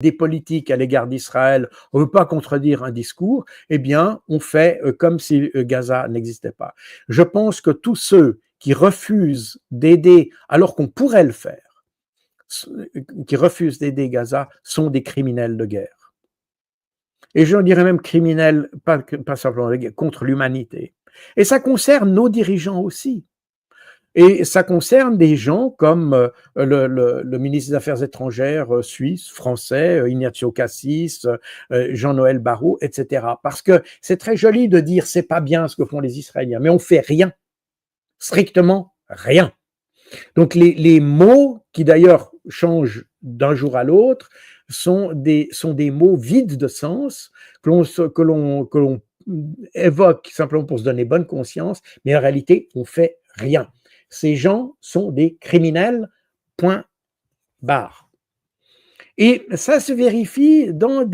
des politiques à l'égard d'Israël, on ne veut pas contredire un discours, eh bien, on fait comme si Gaza n'existait pas. Je pense que tous ceux qui refusent d'aider, alors qu'on pourrait le faire, qui refusent d'aider Gaza, sont des criminels de guerre. Et je dirais même criminels, pas simplement de guerre, contre l'humanité. Et ça concerne nos dirigeants aussi. Et ça concerne des gens comme le ministre des Affaires étrangères suisse, français, Ignacio Cassis, Jean-Noël Barrot, etc. Parce que c'est très joli de dire c'est pas bien ce que font les Israéliens, mais on fait rien, strictement rien. Donc les mots qui d'ailleurs changent d'un jour à l'autre sont des mots vides de sens que l'on évoque simplement pour se donner bonne conscience, mais en réalité on fait rien. Ces gens sont des criminels, point barre. Et ça se vérifie dans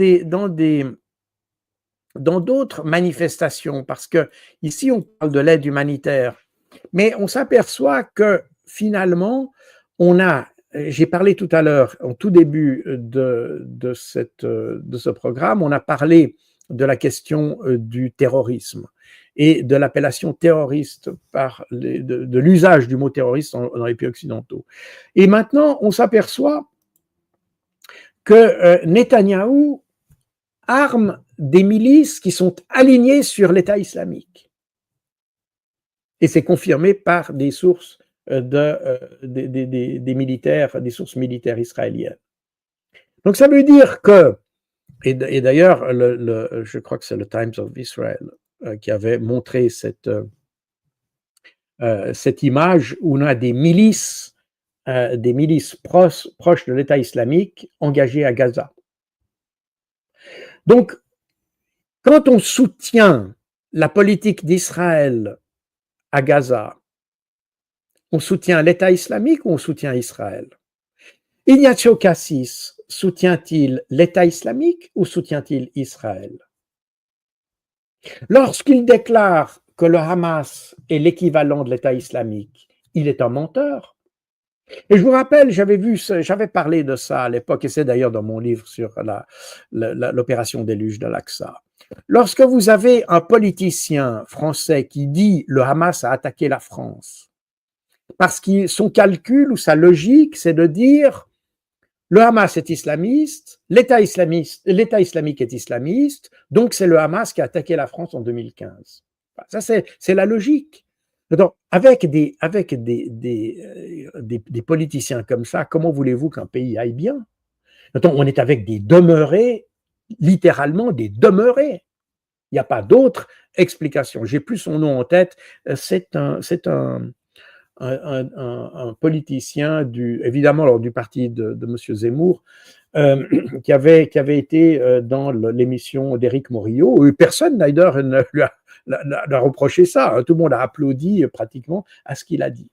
d'autres manifestations, parce que ici on parle de l'aide humanitaire, mais on s'aperçoit que finalement, j'ai parlé tout à l'heure, au tout début de ce programme, on a parlé de la question du terrorisme et de l'appellation terroriste de l'usage du mot terroriste dans les pays occidentaux. Et maintenant, on s'aperçoit que Netanyahou arme des milices qui sont alignées sur l'État islamique. Et c'est confirmé par des sources des militaires, des sources militaires israéliennes. Donc ça veut dire que, et d'ailleurs, je crois que c'est le Times of Israel qui avait montré cette image où on a des milices proches de l'État islamique engagées à Gaza. Donc, quand on soutient la politique d'Israël à Gaza, on soutient l'État islamique ou on soutient Israël? Ignacio Cassis soutient-il l'État islamique ou soutient-il Israël? Lorsqu'il déclare que le Hamas est l'équivalent de l'État islamique, il est un menteur. Et je vous rappelle, j'avais parlé de ça à l'époque, et c'est d'ailleurs dans mon livre sur l'opération déluge de l'Aqsa. Lorsque vous avez un politicien français qui dit le Hamas a attaqué la France, parce que son calcul ou sa logique, c'est de dire le Hamas est islamiste, l'État islamique est islamiste, donc c'est le Hamas qui a attaqué la France en 2015. Ça, c'est la logique. Donc, avec des politiciens comme ça, comment voulez-vous qu'un pays aille bien? Donc, on est avec des demeurés, littéralement des demeurés. Il n'y a pas d'autre explication. J'ai plus son nom en tête. C'est un politicien évidemment du parti de M. Zemmour, qui avait été dans l'émission d'Éric Morillo. Personne d'ailleurs ne lui a reproché ça. Tout le monde a applaudi pratiquement à ce qu'il a dit.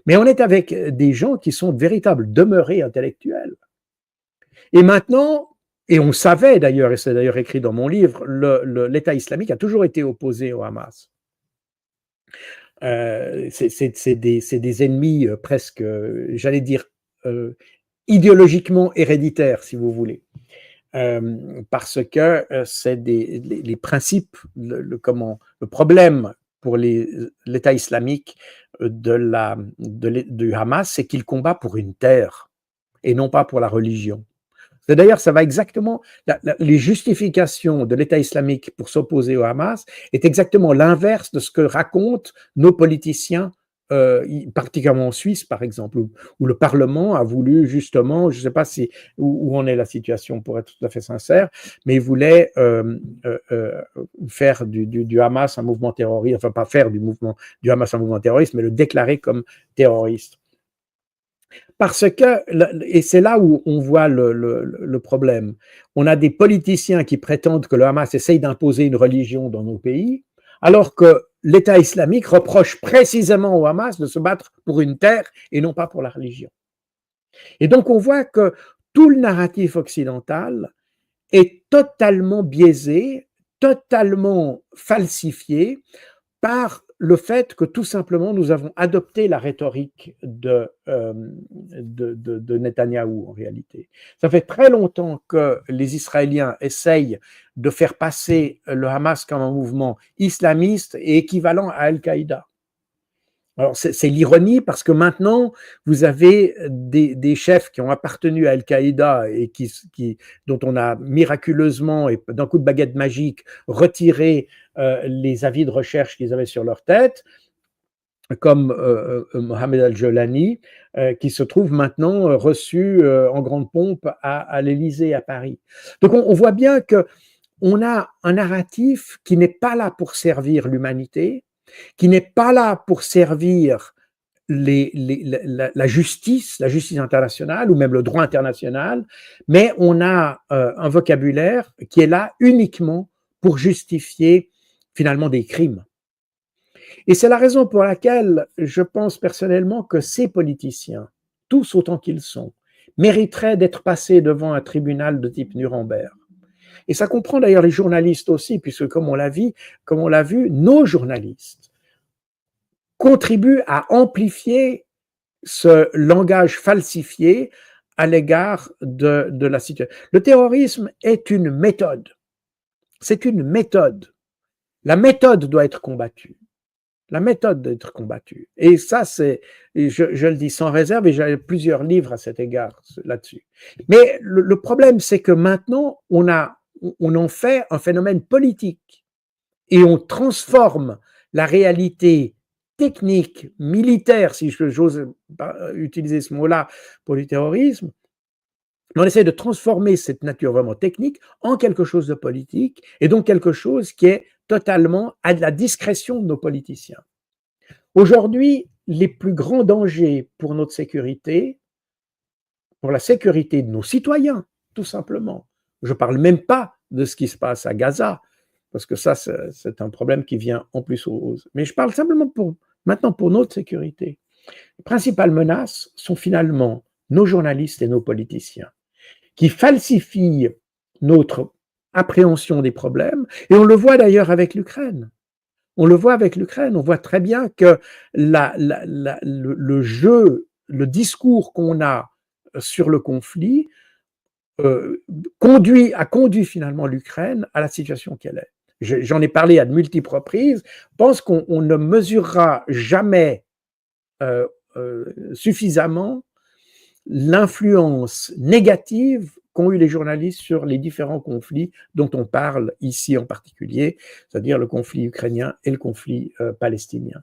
Mais on est avec des gens qui sont de véritables demeurés intellectuels. Et maintenant, et on savait d'ailleurs, et c'est d'ailleurs écrit dans mon livre, l'État islamique a toujours été opposé au Hamas. C'est des ennemis presque, j'allais dire, idéologiquement héréditaires, si vous voulez. Parce que c'est les principes, le problème pour l'État islamique du Hamas, c'est qu'il combat pour une terre et non pas pour la religion. D'ailleurs, ça va exactement, les justifications de l'État islamique pour s'opposer au Hamas est exactement l'inverse de ce que racontent nos politiciens, particulièrement en Suisse, par exemple, où le Parlement a voulu justement, je ne sais pas où en est la situation pour être tout à fait sincère, mais il voulait faire du Hamas un mouvement terroriste, enfin pas faire du Hamas un mouvement terroriste, mais le déclarer comme terroriste. Parce que, et c'est là où on voit le problème, on a des politiciens qui prétendent que le Hamas essaye d'imposer une religion dans nos pays, alors que l'État islamique reproche précisément au Hamas de se battre pour une terre et non pas pour la religion. Et donc on voit que tout le narratif occidental est totalement biaisé, totalement falsifié par le fait que tout simplement nous avons adopté la rhétorique de Netanyahou en réalité. Ça fait très longtemps que les Israéliens essayent de faire passer le Hamas comme un mouvement islamiste et équivalent à Al-Qaïda. Alors, c'est l'ironie parce que maintenant, vous avez des chefs qui ont appartenu à Al-Qaïda et dont on a miraculeusement et d'un coup de baguette magique retiré les avis de recherche qu'ils avaient sur leur tête, comme Mohamed Al-Jolani, qui se trouve maintenant reçu en grande pompe à l'Élysée à Paris. Donc, on voit bien qu'on a un narratif qui n'est pas là pour servir l'humanité, qui n'est pas là pour servir la justice internationale ou même le droit international, mais on a un vocabulaire qui est là uniquement pour justifier finalement des crimes. Et c'est la raison pour laquelle je pense personnellement que ces politiciens, tous autant qu'ils sont, mériteraient d'être passés devant un tribunal de type Nuremberg. Et ça comprend d'ailleurs les journalistes aussi, puisque comme on l'a vu, nos journalistes contribuent à amplifier ce langage falsifié à l'égard de la situation. Le terrorisme est une méthode. C'est une méthode. La méthode doit être combattue. La méthode doit être combattue. Et ça, je le dis sans réserve, et j'ai plusieurs livres à cet égard là-dessus. Mais le problème, c'est que maintenant, on en fait un phénomène politique et on transforme la réalité technique, militaire, si j'ose utiliser ce mot-là pour le terrorisme, on essaie de transformer cette nature vraiment technique en quelque chose de politique, et donc quelque chose qui est totalement à la discrétion de nos politiciens. Aujourd'hui, les plus grands dangers pour notre sécurité, pour la sécurité de nos citoyens, tout simplement, je ne parle même pas de ce qui se passe à Gaza, parce que ça, c'est un problème qui vient en plus mais je parle simplement maintenant pour notre sécurité. Les principales menaces sont finalement nos journalistes et nos politiciens, qui falsifient notre appréhension des problèmes, et on le voit d'ailleurs avec l'Ukraine. On le voit avec l'Ukraine, on voit très bien que le jeu, le discours qu'on a sur le conflit a conduit finalement l'Ukraine à la situation qu'elle est. J'en ai parlé à de multiples reprises. Je pense qu'on ne mesurera jamais suffisamment l'influence négative qu'ont eu les journalistes sur les différents conflits dont on parle ici en particulier, c'est-à-dire le conflit ukrainien et le conflit palestinien.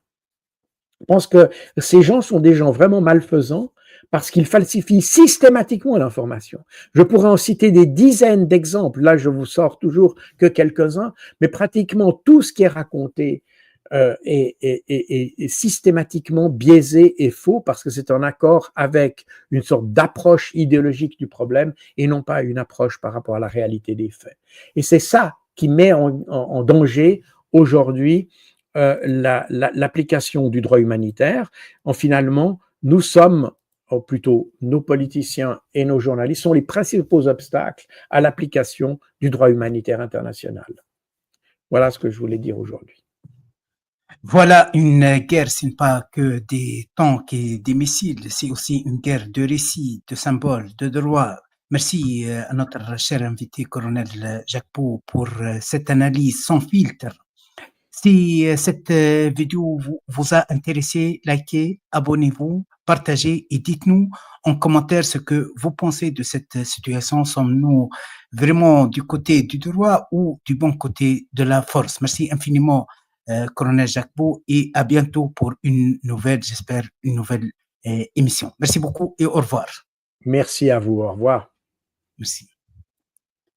Je pense que ces gens sont des gens vraiment malfaisants parce qu'ils falsifient systématiquement l'information. Je pourrais en citer des dizaines d'exemples, là je vous sors toujours que quelques-uns, mais pratiquement tout ce qui est raconté est systématiquement biaisé et faux parce que c'est en accord avec une sorte d'approche idéologique du problème et non pas une approche par rapport à la réalité des faits. Et c'est ça qui met en danger aujourd'hui l'application du droit humanitaire. Finalement, nous sommes, ou plutôt nos politiciens et nos journalistes, sont les principaux obstacles à l'application du droit humanitaire international. Voilà ce que je voulais dire aujourd'hui. Voilà, une guerre, ce n'est pas que des tanks et des missiles, c'est aussi une guerre de récits, de symboles, de droits. Merci à notre cher invité, colonel Jacques Pau, pour cette analyse sans filtre. Si cette vidéo vous a intéressé, likez, abonnez-vous, partagez et dites-nous en commentaire ce que vous pensez de cette situation. Sommes-nous vraiment du côté du droit ou du bon côté de la force? Merci infiniment, colonel Jacques Pau, et à bientôt pour une nouvelle, j'espère, une nouvelle émission. Merci beaucoup et au revoir. Merci à vous. Au revoir. Merci.